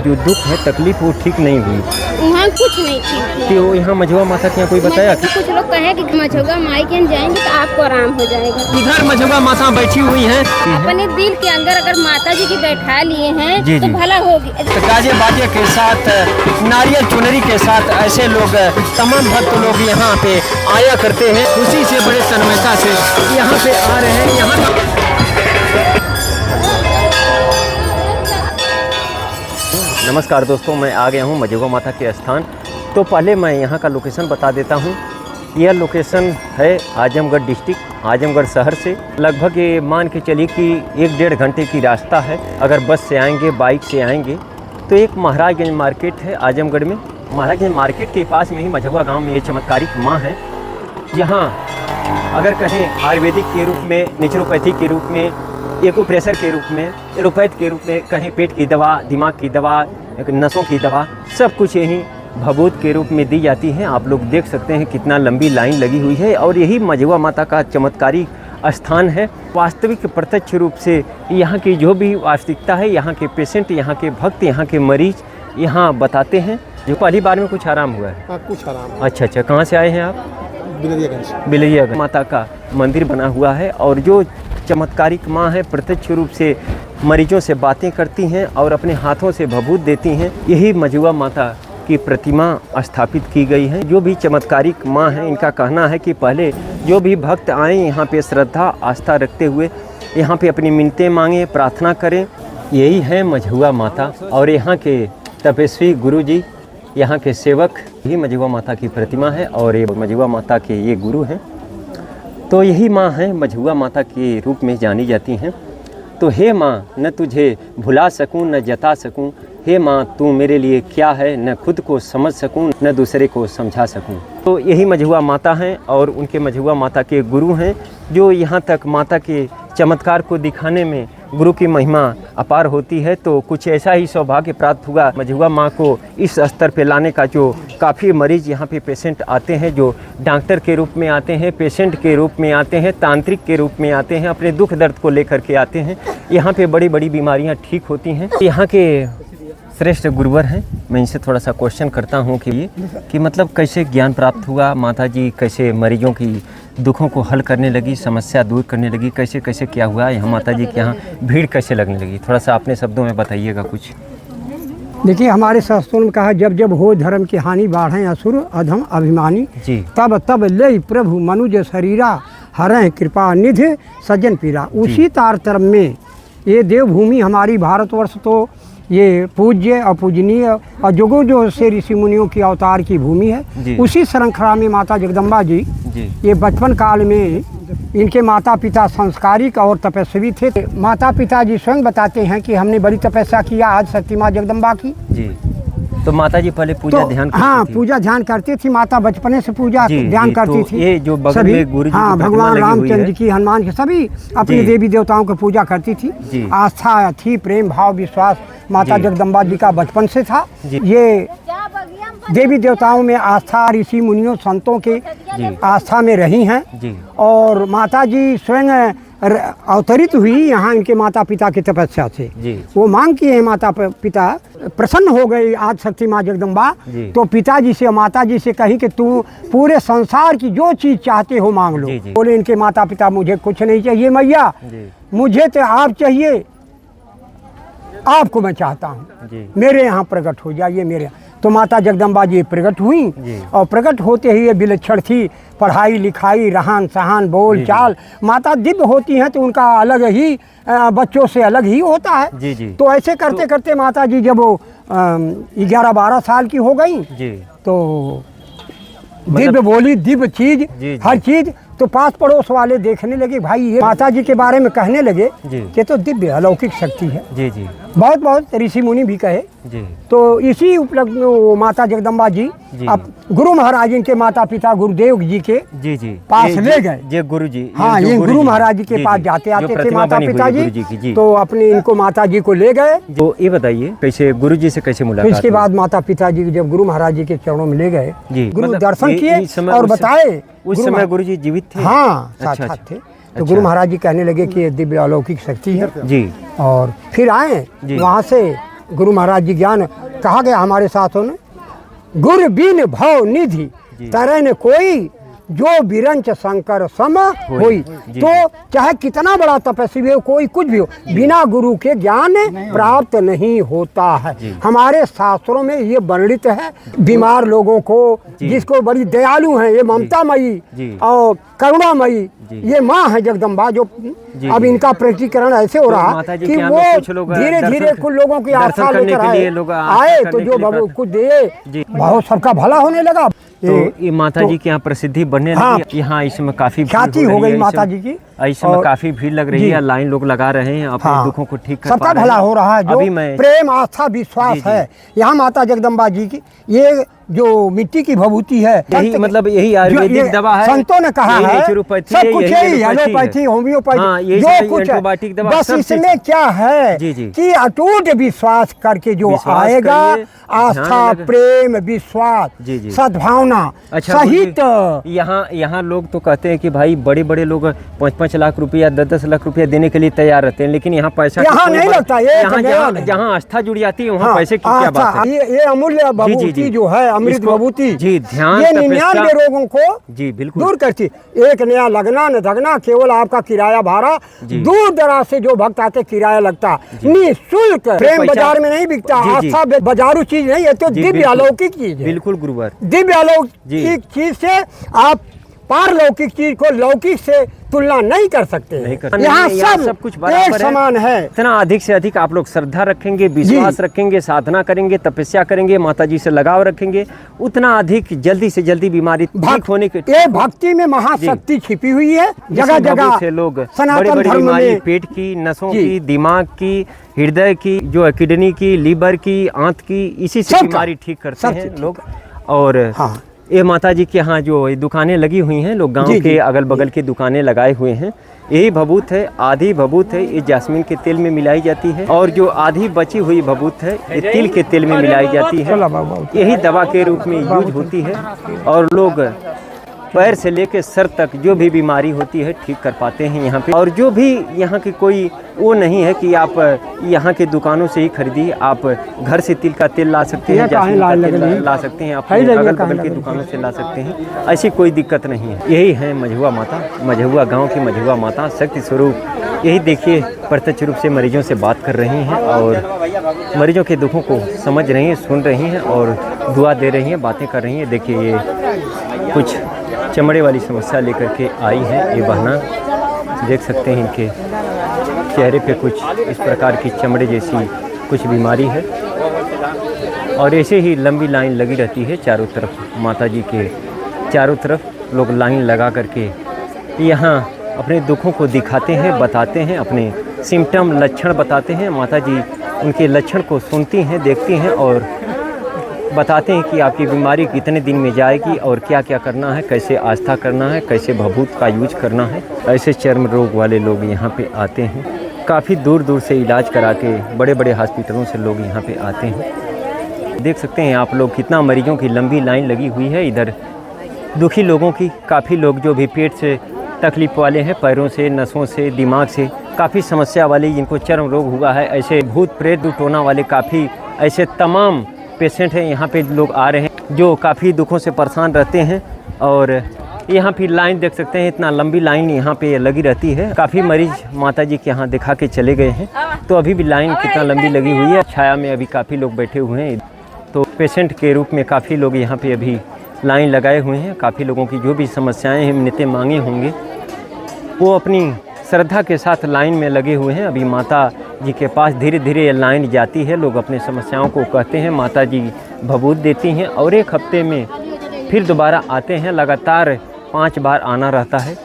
जो दुख है तकलीफ वो ठीक नहीं हुई। वहाँ कुछ नहीं ठीक। तो यहाँ मझुआ माता के यहाँ कोई बताया? तो कुछ लोग कहे कि मझुआ माई के यहाँ जाएंगे तो आपको आराम हो जाएगा। इधर मझुआ माता बैठी हुई हैं। अपने दिल के अंदर अगर माता जी की बैठा लिए हैं तो भला होगी। गाजे बाजे के साथ, नारियल चुनरी के साथ ऐसे लोग, तमाम भक्त लोग यहाँ पे आया करते हैं। खुशी से, बड़े तन्मयता से यहाँ पे आ रहे हैं। यहाँ नमस्कार दोस्तों, मैं आ गया हूँ मझुआ माता के स्थान। तो पहले मैं यहाँ का लोकेशन बता देता हूँ। यह लोकेशन है आजमगढ़ डिस्ट्रिक्ट, आजमगढ़ शहर से लगभग ये मान के चलिए कि 1-1.5 घंटे की रास्ता है। अगर बस से आएंगे, बाइक से आएंगे तो एक महाराजगंज मार्केट है आजमगढ़ में। महाराजगंज मार्केट के पास में ही मझुआ गांव में ये चमत्कारिक माँ है। यहाँ अगर कहें आयुर्वेदिक के रूप में, नेचुरोपैथी के रूप में, एक्यूप्रेशर के रूप में, एलोपैथ के रूप में, कहीं पेट की दवा, दिमाग की दवा, नसों की दवा, सब कुछ यही भभूत के रूप में दी जाती है। आप लोग देख सकते हैं कितना लंबी लाइन लगी हुई है और यही मझुआ माता का चमत्कारी स्थान है। वास्तविक प्रत्यक्ष रूप से यहाँ की जो भी वास्तविकता है, यहाँ के पेशेंट, यहाँ के भक्त, यहाँ के मरीज यहाँ बताते हैं। जो पहली बार में कुछ आराम हुआ है? कुछ आराम। अच्छा, कहाँ से आए हैं आप? बिलरियागंज माता का मंदिर बना हुआ है और जो चमत्कारिक माँ है प्रत्यक्ष रूप से मरीजों से बातें करती हैं और अपने हाथों से भभूत देती हैं। यही मझुआ माता की प्रतिमा स्थापित की गई है। जो भी चमत्कारिक माँ है, इनका कहना है कि पहले जो भी भक्त आएँ यहाँ पे श्रद्धा आस्था रखते हुए यहाँ पे अपनी मिन्नतें मांगें, प्रार्थना करें। यही है मझुआ माता और यहाँ के तपस्वी गुरु जी, यहाँ के सेवक, यही मझुआ माता की प्रतिमा है और ये मझुआ माता के ये गुरु हैं। तो यही माँ है, मझुआ माता के रूप में जानी जाती हैं। तो हे माँ, न तुझे भुला सकूं न जता सकूं, हे माँ तू मेरे लिए क्या है, न खुद को समझ सकूं न दूसरे को समझा सकूं। तो यही मझुआ माता हैं और उनके मझुआ माता के गुरु हैं जो यहाँ तक माता के चमत्कार को दिखाने में गुरु की महिमा अपार होती है। तो कुछ ऐसा ही सौभाग्य प्राप्त हुआ मझुआ माँ को इस स्तर पे लाने का। जो काफ़ी मरीज यहाँ पे पेशेंट आते हैं, जो डॉक्टर के रूप में आते हैं, पेशेंट के रूप में आते हैं, तांत्रिक के रूप में आते हैं, अपने दुख दर्द को लेकर के आते हैं। यहाँ पे बड़ी बड़ी बीमारियाँ ठीक होती हैं। यहाँ के श्रेष्ठ गुरुवर हैं, मैं इनसे थोड़ा सा क्वेश्चन करता हूँ कि मतलब कैसे ज्ञान प्राप्त हुआ, माता जी कैसे मरीजों की दुखों को हल करने लगी, समस्या दूर करने लगी, कैसे कैसे क्या हुआ, यहाँ माता जी के यहाँ भीड़ कैसे लगने लगी, थोड़ा सा अपने शब्दों में बताइएगा कुछ। देखिए, हमारे शास्त्रों में कहा, जब जब हो धर्म की हानि, बाढ़ें असुर अधम अभिमानी, तब तब ले प्रभु मनुज शरीरा, हरें कृपा निधि सज्जन पीरा। उसी तारतम्य में ये देवभूमि हमारी भारतवर्ष तो ये पूज्य अपूजनीय और जुगों जो से ऋषि मुनियों की अवतार की भूमि है। उसी श्रृंखला में माता जगदम्बा जी ये बचपन काल में इनके माता पिता संस्कारिक और तपस्वी थे। माता पिता जी स्वयं बताते हैं कि हमने बड़ी तपस्या किया आज शक्ति माँ जगदम्बा की। तो माता जी पहले पूजा ध्यान करती थी? पूजा ध्यान करती थी। माता बचपने से पूजा ध्यान करती थी। ये जो बगल में गुरु जी भगवान रामचंद्र की, हनुमान की, सभी अपनी देवी देवताओं की पूजा करती थी। आस्था थी, प्रेम भाव विश्वास माता जगदम्बा जी का बचपन से था। ये देवी देवताओं में आस्था, ऋषि मुनियों संतों के आस्था में रही हैं। और माता जी स्वयं अवतरित हुई यहाँ इनके माता पिता की तपस्या से। वो मांग किए हैं, माता पिता प्रसन्न हो गई आज शक्ति माँ जगदम्बा। तो पिताजी से, माता जी से कही कि तू पूरे संसार की जो चीज चाहते हो मांग लो। बोले इनके माता पिता, मुझे कुछ नहीं चाहिए मैया, मुझे तो आप चाहिए, आपको मैं चाहता हूँ, मेरे यहाँ प्रकट हो जाइए मेरे यहाँ। तो माता जगदम्बा जी प्रकट हुई और प्रकट होते ही ये विलक्षण थी, पढ़ाई लिखाई, रहन सहन, बोल चाल। माता दिव्य होती हैं तो उनका अलग ही, बच्चों से अलग ही होता है। तो ऐसे करते करते माता जी जब वो 11-12 साल की हो गई तो दिव्य बोली, दिव्य चीज, हर चीज। तो पास पड़ोस वाले देखने लगे, भाई ये माता जी के बारे में कहने लगे कि तो दिव्य अलौकिक शक्ति है। बहुत बहुत ऋषि मुनि भी कहे। तो इसी उपलक्ष्य में वो माता जगदम्बा जी अब गुरु महाराज इनके माता पिता गुरुदेव जी के पास ले गए। ये गुरु जी, हाँ, ये गुरु महाराज जी के पास जाते आते थे माता पिता जी। तो अपने इनको माता जी को ले गए। तो ये बताइए कैसे गुरु जी से कैसे मुलाकात? इसके बाद माता पिता जी जब गुरु महाराज जी के चरणों में ले गए, गुरु दर्शन किए और बताए। उस समय गुरु जी जीवित थे? हाँ, साक्षात थे। तो गुरु महाराज जी कहने लगे कि ये दिव्य अलौकिक शक्ति है जी। और फिर आए वहाँ से गुरु महाराज जी ज्ञान कहा गया हमारे शास्त्रों में, गुर बिन भव निधि तरन कोई, जो बिरंच शंकर सम होई। तो चाहे कितना बड़ा तपस्वी हो, कोई कुछ भी हो, बिना गुरु के ज्ञान प्राप्त नहीं होता है। हमारे शास्त्रों में ये वर्णित है। बीमार लोगों को, जिसको बड़ी दयालु है, ये ममतामयी और करुणामयी ये माँ है जगदम्बा, जो अब इनका प्रकटीकरण ऐसे हो रहा है कि वो धीरे धीरे कुछ लोगों की आस्था लेकर आए तो जो कुछ दे, बहुत सबका भला होने लगा। तो ये माता जी की यहाँ प्रसिद्धि बढ़ने लगी। यहाँ इसमें काफी ख्याति हो गई माता जी की। इसमें काफी भीड़ लग रही है, लाइन लोग लगा रहे हैं, अपने दुखों को ठीक कर सबका भला हो रहा है। जो प्रेम आस्था विश्वास है यहाँ माता जगदम्बा जी की, ये जो मिट्टी की भभूति है, यही मतलब यही आयुर्वेदिक दवा है। संतों ने कहा है सब कुछ यही, एलोपैथी, होम्योपैथी, जो कुछ, बस इसमें क्या है कि अटूट विश्वास करके जो आएगा, आस्था प्रेम विश्वास सद्भावना सहित। यहाँ लोग तो कहते हैं कि भाई बड़े बड़े लोग 5-5 लाख रुपया 10-10 लाख रुपया देने के लिए तैयार रहते हैं, लेकिन यहाँ पैसा यहाँ नहीं लगता। जहाँ आस्था जुड़ जाती है वहाँ पैसे की क्या बात है। ये अमूल्य भभूति जो है, अमृत भभूति, जी ध्यान, ये 99 रोगों को जी बिल्कुल दूर करती। एक नया लगना न धगना, केवल आपका किराया भाड़ा, दूर दराज से जो भक्त आते किराया लगता, निःशुल्क। प्रेम बाजार में नहीं बिकता, आस्था बाजारू चीज नहीं है, तो दिव्य अलौकिक चीज है। बिल्कुल गुरुवर, दिव्य अलौकिक चीज से आप पारलौकिक चीज को लौकिक से तुलना नहीं कर सकते। यहाँ सब कुछ एक समान है। इतना अधिक से अधिक आप लोग श्रद्धा रखेंगे, विश्वास रखेंगे, साधना करेंगे, तपस्या करेंगे, माता जी से लगाव रखेंगे, उतना अधिक जल्दी से जल्दी बीमारी ठीक होने के। ये भक्ति में महाशक्ति छिपी हुई है। जगह जगह से लोग बड़ी-बड़ी बीमारी, पेट की, नसों की, दिमाग की, हृदय की, जो किडनी की, लीवर की, आंत की, इसी से बीमारी ठीक करते हैं लोग। और ये माता जी के यहाँ जो दुकानें लगी हुई हैं, लोग गांव के अगल बगल की दुकानें लगाए हुए हैं। यही भभूत है, आधी भभूत है, ये जास्मीन के तेल में मिलाई जाती है, और जो आधी बची हुई भभूत है ये तिल के तेल में मिलाई जाती है। यही दवा के रूप में यूज होती है, और लोग पैर से लेकर सर तक जो भी बीमारी होती है ठीक कर पाते हैं यहाँ पे। और जो भी यहाँ की कोई वो नहीं है कि आप यहाँ के दुकानों से ही खरीदिए, आप घर से तिल का तेल ला सकते हैं, जास्मीन का तेल ला सकते हैं, आप अगल बगल के दुकानों से ला सकते हैं, ऐसी कोई दिक्कत नहीं है। यही है मझुआ माता, मझुआ गाँव की मझुआ माता शक्ति स्वरूप। यही देखिए प्रत्यक्ष रूप से मरीजों से बात कर रही हैं और मरीजों के दुखों को समझ रही हैं, सुन रही हैं और दुआ दे रही हैं, बातें कर रही हैं। देखिए ये कुछ चमड़े वाली समस्या लेकर के आई है ये बहना, देख सकते हैं इनके चेहरे पे कुछ इस प्रकार की चमड़े जैसी कुछ बीमारी है, और ऐसे ही लंबी लाइन लगी रहती है चारों तरफ। माता जी के चारों तरफ लोग लाइन लगा करके यहाँ अपने दुखों को दिखाते हैं, बताते हैं, अपने सिम्टम लक्षण बताते हैं। माता जी उनके लक्षण को सुनती हैं, देखती हैं और बताते हैं कि आपकी बीमारी कितने दिन में जाएगी और क्या क्या करना है, कैसे आस्था करना है, कैसे भभूत का यूज करना है। ऐसे चर्म रोग वाले लोग यहाँ पे आते हैं, काफ़ी दूर दूर से इलाज करा के बड़े बड़े हॉस्पिटलों से लोग यहाँ पे आते हैं। देख सकते हैं आप लोग कितना मरीजों की लंबी लाइन लगी हुई है। इधर दुखी लोगों की, काफ़ी लोग जो भी पेट से तकलीफ़ वाले हैं, पैरों से, नसों से, दिमाग से काफ़ी समस्या वाले, जिनको चर्म रोग हुआ है, ऐसे भूत प्रेत टोना वाले काफ़ी ऐसे तमाम पेशेंट हैं यहाँ पे लोग आ रहे हैं जो काफ़ी दुखों से परेशान रहते हैं। और यहाँ भी लाइन देख सकते हैं, इतना लंबी लाइन यहाँ पे लगी रहती है। काफ़ी मरीज माता जी के यहाँ दिखा के चले गए हैं, तो अभी भी लाइन कितना लंबी लगी हुई है। छाया में अभी काफ़ी लोग बैठे हुए हैं, तो पेशेंट के रूप में काफ़ी लोग यहाँ पे अभी लाइन लगाए हुए हैं। काफ़ी लोगों की जो भी समस्याएँ हैं, मिन्नतें मांगे होंगे, वो अपनी श्रद्धा के साथ लाइन में लगे हुए हैं। अभी माता जी के पास धीरे धीरे लाइन जाती है, लोग अपने समस्याओं को कहते हैं, माता जी भभूत देती हैं और एक हफ्ते में फिर दोबारा आते हैं। लगातार 5 बार आना रहता है,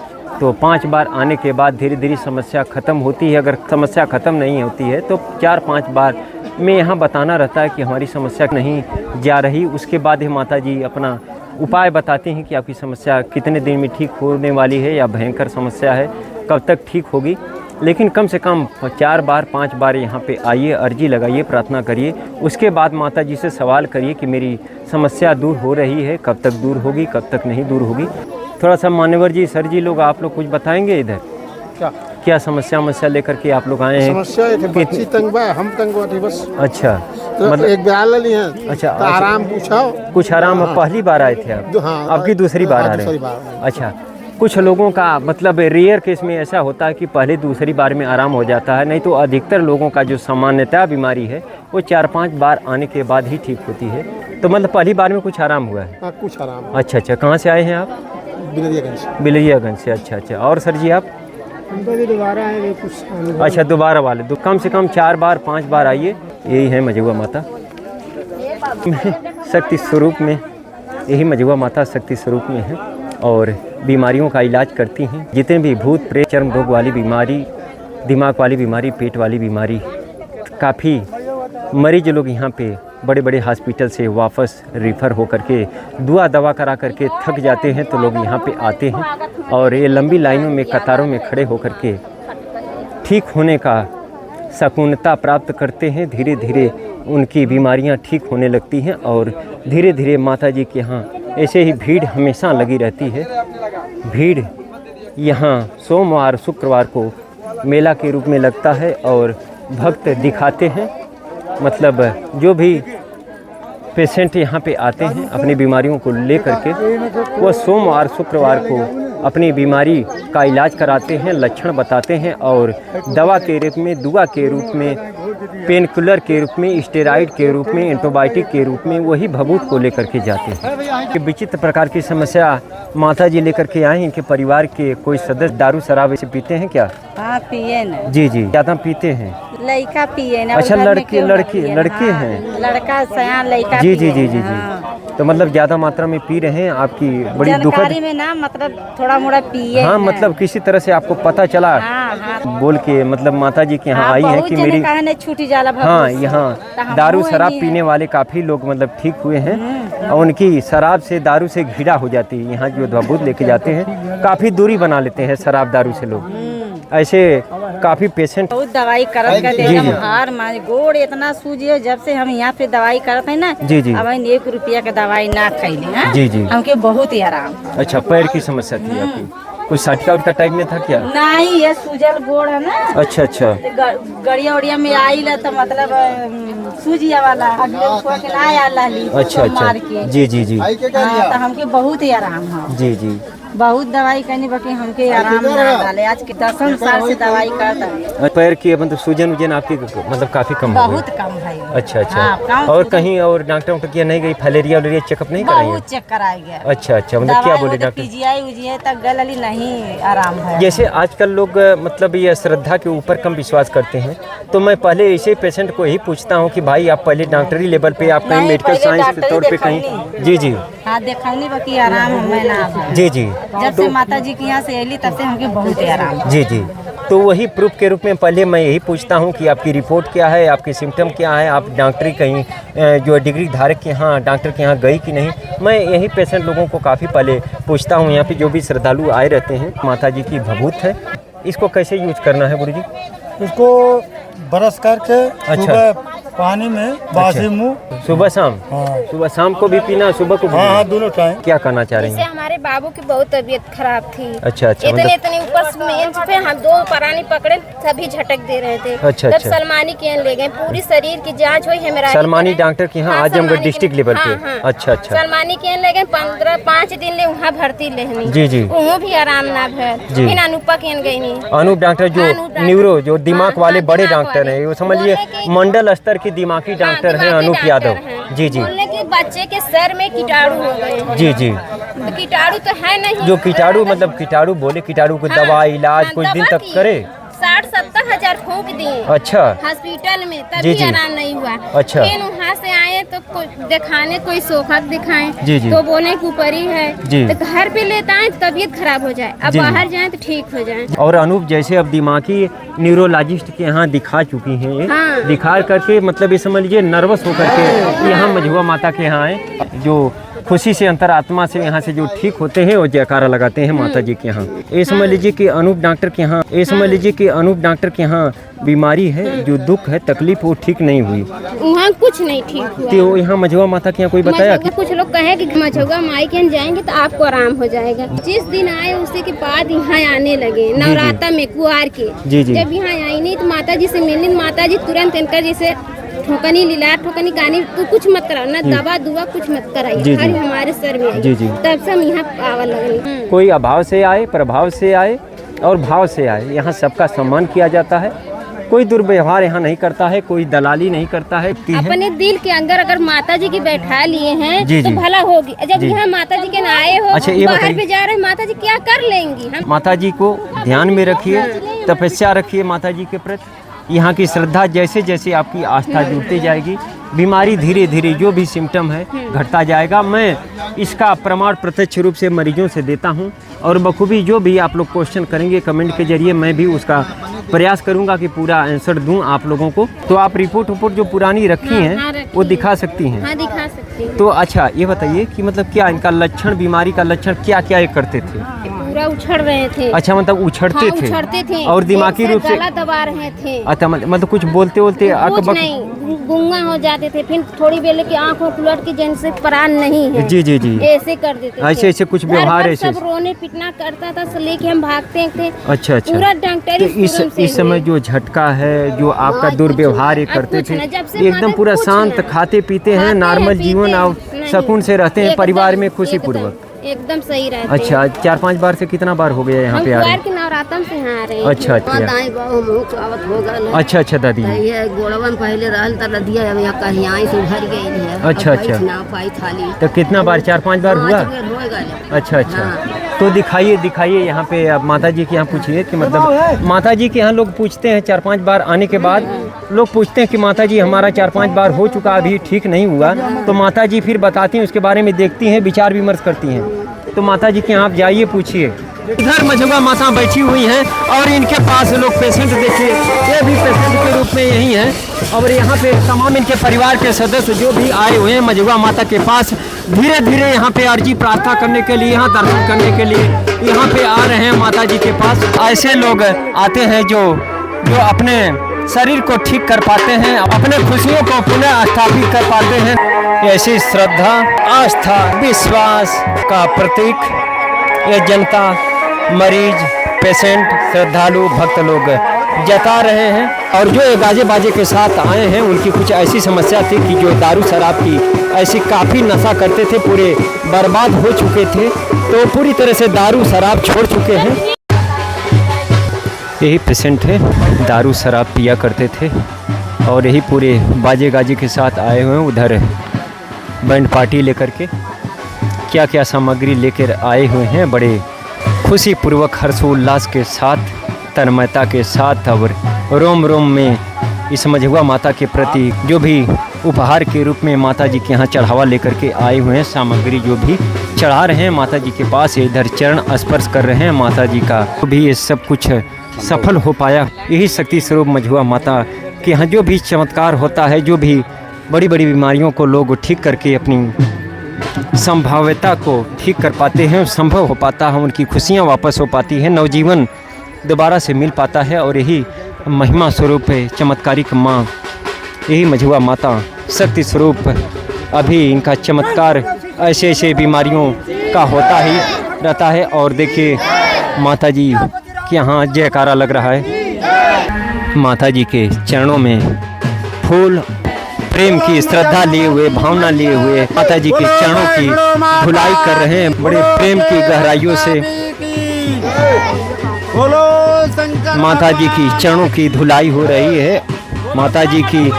तो 5 बार आने के बाद धीरे धीरे समस्या ख़त्म होती है। अगर समस्या ख़त्म नहीं होती है तो 4-5 बार में यहाँ बताना रहता है कि हमारी समस्या नहीं जा रही। उसके बाद ही माता जी अपना उपाय बताते हैं कि आपकी समस्या कितने दिन में ठीक होने वाली है या भयंकर समस्या है, कब तक ठीक होगी। लेकिन कम से कम 4 बार 5 बार यहाँ पे आइए, अर्जी लगाइए, प्रार्थना करिए। उसके बाद माता जी से सवाल करिए कि मेरी समस्या दूर हो रही है, कब तक दूर होगी, कब तक नहीं दूर होगी। थोड़ा सा मान्यवर जी, सर जी लोग, आप लोग कुछ बताएंगे इधर? क्या समस्या लेकर के आप लोग आए हैं? समस्या है कि बच्ची तंग बा, हम तंग बाटी बस। अच्छा, तो मतलब एक ब्याल ली हैं। अच्छा, तो आराम पूछाओ। कुछ आराम। पहली बार आए थे आप? हाँ, अब की दूसरी बार आ रहे हैं? अच्छा, कुछ लोगों का मतलब रेयर केस में ऐसा होता है कि पहले दूसरी बार में आराम हो जाता है, नहीं तो अधिकतर लोगों का जो सामान्यतः बीमारी है वो 4-5 बार आने के बाद ही ठीक होती है। तो मतलब पहली बार में कुछ आराम हुआ है? हाँ, कुछ आराम। अच्छा, कहाँ से आए हैं आप? बिलरियागंज से। अच्छा। और सर जी आप? दोबारा आए कुछ। अच्छा, दोबारा वाले तो कम से कम 4 बार 5 बार आइए। यही है मझुआ माता शक्ति स्वरूप में, यही मझुआ माता शक्ति स्वरूप में है और बीमारियों का इलाज करती हैं। जितने भी भूत प्रेत, चर्म रोग वाली बीमारी, दिमाग वाली बीमारी, पेट वाली बीमारी, काफ़ी मरीज लोग यहाँ पे बड़े बड़े हॉस्पिटल से वापस रिफ़र होकर के दुआ दवा करा करके थक जाते हैं, तो लोग यहाँ पे आते हैं और ये लंबी लाइनों में कतारों में खड़े होकर के ठीक होने का सकूनता प्राप्त करते हैं। धीरे धीरे उनकी बीमारियाँ ठीक होने लगती हैं और धीरे धीरे माता जी के यहाँ ऐसे ही भीड़ हमेशा लगी रहती है। भीड़ यहाँ सोमवार शुक्रवार को मेला के रूप में लगता है और भक्त दिखाते हैं, मतलब जो भी पेशेंट यहाँ पे आते हैं अपनी बीमारियों को लेकर के, वो सोमवार शुक्रवार को अपनी बीमारी का इलाज कराते हैं, लक्षण बताते हैं और दवा के रूप में, दुआ के रूप में, पेन किलर के रूप में, स्टेरॉइड के रूप में, एंटीबायोटिक के रूप में वही भभूत को लेकर के जाते हैं। कि विचित्र प्रकार की समस्या माता जी लेकर के आए हैं। इनके परिवार के कोई सदस्य दारू शराब ऐसे पीते हैं क्या? हाँ, पिए न। जी, ज़्यादा पीते हैं? लड़का पिए न। अच्छा, लड़के हैं? लड़का सयान लड़का। जी। तो मतलब ज़्यादा मात्रा में पी रहे हैं। आपकी बड़ी दुखद में ना, मतलब थोड़ा मोड़ा पिए। हाँ, मतलब किसी तरह से आपको पता चला बोल के, मतलब माता जी के यहाँ आई है कि मेरी छूटी जाला। हाँ, यहाँ दारू शराब पीने वाले काफ़ी लोग मतलब ठीक हुए हैं और उनकी शराब से, दारू से घृणा हो जाती है। यहाँ जो भभूत लेके जाते हैं काफ़ी दूरी बना लेते हैं शराब दारू से लोग। ऐसे काफ़ी पेशेंट बहुत दवाई करत हार मार गोड़ इतना सूझियो। जब से हम यहाँ पे दवाई करत है ना, जी, अब 1 रुपया का दवाई ना खैले। जी, हमके बहुत ही आराम। अच्छा, पैर की समस्या थी आपकी? कुछ सटका उटका टाइप में था क्या? नहीं, ये सूजल गोड़ है ना। अच्छा। गड़िया उड़िया में आई तो मतलब सूजिया वाला अच्छा। जी। तो हमके बहुत ही आराम है। जी। बहुत दवाई करनी बाकी हमके आराम ना डाले। आज के 10 साल से दवाई करता है। पैर की मतलब सूजन उजन आपकी मतलब काफी कम हो बहुत कम है। अच्छा। हाँ, और कहीं और डॉक्टर किया नहीं गई? फलेरिया वलेरिया चेकअप नहीं कराई? बहुत चेक कराया गया। अच्छा, मतलब क्या बोले डॉक्टर? पीजीआई उजीआई तक गलली नहीं आराम है। जैसे आजकल लोग मतलब ये श्रद्धा के ऊपर कम विश्वास करते हैं, तो मैं पहले ऐसे पेशेंट को यही पूछता हूँ कि भाई आप पहले डॉक्टरी लेवल पे, आप कहीं मेडिकल साइंस के तौर पे कहीं? जी। हाँ, देखनी बाकी आराम हमें ना। जी। जब से माता जी के यहाँ से एली तब से हमके बहुत ही आराम। जी। तो वही प्रूफ के रूप में पहले मैं यही पूछता हूँ कि आपकी रिपोर्ट क्या है, आपके सिम्टम क्या है, आप डॉक्टरी कहीं जो डिग्री धारक के यहाँ, डॉक्टर के यहाँ गई कि नहीं। मैं यही पेशेंट लोगों को काफ़ी पहले पूछता हूँ। यहाँ पे जो भी श्रद्धालु आए रहते हैं, माता जी की भभूत है, इसको कैसे यूज करना है गुरु जी? इसको ब्रश करके सुबह पानी में बासी मुँह, सुबह शाम? हाँ। सुबह शाम को भी पीना, सुबह को भी? हाँ, दोनों टाइम। क्या कहना चाह रही हैं? हमारे बाबू की बहुत तबीयत खराब थी। अच्छा। इतने ऊपर मेंज पे हम 2 परानी पकड़े, सभी झटक दे रहे थे। अच्छा। तब सलमानी के यहाँ ले गए, पूरी शरीर की जांच हुई है। मेरा सलमानी डॉक्टर के यहाँ आजमगढ़ डिस्ट्रिक्ट लेवल पे? अच्छा। सलमानी के यहाँ ले गए, 5 दिन ले वहाँ भर्ती लेनी। जी। वहाँ भी आराम ना भर। फिर अनूपा के यहाँ गई। अनूप डॉक्टर जो न्यूरो, जो दिमाग वाले बड़े डॉक्टर हैं, वो समझिए मंडल स्तर की दिमागी डॉक्टर हैं अनूप यादव। जी। बोलने के बच्चे के सर में कीटाणु हो गए। जी। तो कीटाणु तो है नहीं। जो कीटाणु मतलब कीटाणु बोले, कीटाणु को दवा इलाज कुछ दिन तक करे? 60-70 हजार फूंक दिए। अच्छा। हॉस्पिटल में, तभी आराम नहीं हुआ। अच्छा। फिर वहाँ से आए तो दिखाने कोई सोखत दिखाएं। जी। तो बोले कि ऊपर ही है। जी। तो घर पे लेता है तो तबीयत खराब हो जाए, अब बाहर जाए तो ठीक हो जाए। और अनूप जैसे अब दिमागी न्यूरोलॉजिस्ट के यहाँ दिखा चुकी हैं। हाँ। दिखा करके मतलब ये समझ लीजिए नर्वस होकर के यहाँ मझुआ माता के यहाँ आए। जो खुशी से अंतरात्मा से यहाँ से जो ठीक होते हैं वो जयकारा लगाते हैं माता जी के यहाँ। ये समझ लीजिए कि अनूप डॉक्टर के यहाँ बीमारी है, जो दुख है तकलीफ वो ठीक नहीं हुई। वहाँ कुछ नहीं ठीक हुआ। तो यहाँ मझुआ माता के यहाँ कोई बताया कि कुछ लोग कहे कि मझुआ माई के यहाँ जाएंगे तो आपको आराम हो जाएगा। जिस दिन आए उसी के बाद यहाँ आने लगे नवरात्र में कुआर के। जब यहाँ आई नहीं तो माता जी से मिलने, माता जी तुरंत इनका जैसे ठोकनी लीला ठोकनी गानी तो कुछ मत कराओ ना, दवा दुआ कुछ मत कराइए, खाली हमारे सर में आई। तब से हम यहाँ आवा लगे। कोई अभाव से आए, प्रभाव से आए और भाव से आए, यहाँ सबका सम्मान किया जाता है। कोई दुर्व्यवहार यहाँ नहीं करता है, कोई दलाली नहीं करता है। अपने दिल के अंदर अगर माता जी की बैठा लिए हैं तो भला होगी। जब यहाँ माता जी के न आए हो, अच्छा, ये बाहर पे जा रहे हैं, माता जी क्या कर लेंगी? हम माता जी को ध्यान में रखिए, तपस्या रखिए माता जी के प्रति। यहाँ की श्रद्धा जैसे जैसे आपकी आस्था जुड़ती जाएगी, बीमारी धीरे धीरे जो भी सिम्टम है घटता जाएगा। मैं इसका प्रमाण प्रत्यक्ष रूप से मरीजों से देता हूँ और बखूबी जो भी आप लोग क्वेश्चन करेंगे कमेंट के जरिए मैं भी उसका प्रयास करूंगा कि पूरा आंसर दूं आप लोगों को। तो आप रिपोर्ट जो पुरानी रखी हैं वो दिखा सकती हैं? हाँ, दिखा सकती हैं। तो अच्छा ये बताइए कि मतलब क्या इनका लक्षण, बीमारी का लक्षण क्या क्या ये करते थे? पूरा उछड़ रहे थे। अच्छा, मतलब उछड़ते थे। उछड़ते थे और दिमागी रूप से गला दबा रहे थे। अच्छा, मतलब कुछ बोलते कुछ नहीं, गुंगा हो जाते थे। फिर थोड़ी बेले की आंखों खुलट के जैसे प्राण नहीं है, जी ऐसे कर देते थे। ऐसे कुछ व्यवहार ऐसे सब रोने पिटना करता था, लेके हम भागते थे। अच्छा पूरा डॉक्टर इस समय जो झटका है, जो आपका दुर्व्यवहार ये करते थे, एकदम पूरा शांत, खाते पीते हैं, नॉर्मल जीवन और सुकून से रहते हैं परिवार में खुशी पूर्वक, एकदम सही रहते हैं। अच्छा, 4-5 बार से कितना बार हो गया यहाँ पे आ रहे हैं? नवरात्र से यहाँ आ रहे हैं। अच्छा अच्छा अच्छा दादी, गोड़वन पहले रहल त रदिया अब यहाँ कहीं आई से उभर गई है। अच्छा अच्छा, ना पाई थाली तो कितना बार, 4-5 बार हुआ? अच्छा अच्छा, तो दिखाइए यहाँ पे। अब माता जी के यहाँ पूछिए कि मतलब माता जी के यहाँ लोग पूछते हैं 4-5 बार आने के बाद लोग पूछते हैं कि माता जी हमारा 4-5 बार हो चुका, अभी ठीक नहीं हुआ। तो माता जी फिर बताती हैं, उसके बारे में देखती हैं, विचार विमर्श करती हैं। तो माता जी के यहाँ आप जाइए, पूछिए। इधर मझुआ माता बैठी हुई हैं और इनके पास लोग पेशेंट देखिए, ये भी पेशेंट के रूप में यही हैं। और यहाँ पे तमाम इनके परिवार के सदस्य जो भी आए हुए हैं मझुआ माता के पास, धीरे धीरे यहाँ पे अर्जी प्रार्थना करने के लिए, यहाँ दर्शन करने के लिए यहाँ पे आ रहे हैं माता जी के पास। ऐसे लोग आते हैं जो अपने शरीर को ठीक कर पाते हैं, अपने खुशियों को पुनः स्थापित कर पाते हैं। ऐसी श्रद्धा, आस्था, विश्वास का प्रतीक ये जनता, मरीज, पेशेंट, श्रद्धालु, भक्त लोग जता रहे हैं। और जो ये गाजे बाजे के साथ आए हैं, उनकी कुछ ऐसी समस्या थी कि जो दारू शराब की ऐसी काफ़ी नशा करते थे, पूरे बर्बाद हो चुके थे, तो पूरी तरह से दारू शराब छोड़ चुके हैं। यही पेशेंट है, दारू शराब पिया करते थे और यही पूरे बाजे गाजे के साथ आए हुए हैं। उधर बैंड पार्टी लेकर के क्या क्या सामग्री लेकर आए हुए हैं, बड़े खुशी पूर्वक हर्षोल्लास के साथ, तन्मयता के साथ और रोम रोम में इस मझुआ माता के प्रति जो भी उपहार के रूप में माता जी के यहाँ चढ़ावा लेकर के आए हुए हैं, सामग्री जो भी चढ़ा रहे हैं माता जी के पास, इधर चरण स्पर्श कर रहे हैं माता जी का, तो भी ये सब कुछ सफल हो पाया। यही शक्ति स्वरूप मझुआ माता के यहाँ जो भी चमत्कार होता है, जो भी बड़ी बड़ी बीमारियों को लोग ठीक करके अपनी संभाव्यता को ठीक कर पाते हैं, संभव हो पाता है, उनकी खुशियाँ वापस हो पाती हैं, नवजीवन दोबारा से मिल पाता है। और यही महिमा स्वरूप है चमत्कारिक माँ, यही मझुआ माता शक्ति स्वरूप। अभी इनका चमत्कार ऐसे ऐसे बीमारियों का होता ही रहता है। और देखिए माता जी के यहाँ जयकारा लग रहा है, माता जी के चरणों में फूल प्रेम की श्रद्धा लिए हुए, भावना लिए हुए माता जी के चरणों की धुलाई कर रहे हैं, बड़े प्रेम की गहराइयों से माता जी की चरणों की धुलाई हो रही है। माता जी की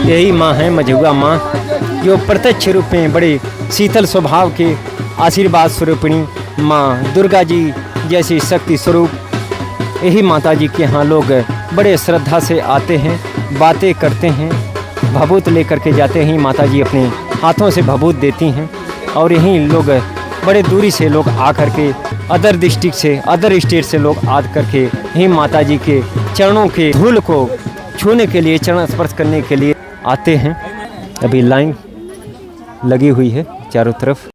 यही माँ है मझुआ माँ, जो प्रत्यक्ष रूप में बड़े शीतल स्वभाव के आशीर्वाद स्वरूपिणी माँ दुर्गा जी जैसी शक्ति स्वरूप। यही माता जी के यहाँ लोग बड़े श्रद्धा से आते हैं, बातें करते हैं, भभूत लेकर के जाते हैं। माता जी अपने हाथों से भभूत देती हैं। और यहीं लोग बड़े दूरी से लोग आ कर के अदर डिस्ट्रिक्ट से, अदर स्टेट से लोग आ कर के यहीं माता जी के चरणों के धूल को छूने के लिए, चरण स्पर्श करने के लिए आते हैं। अभी लाइन लगी हुई है चारों तरफ।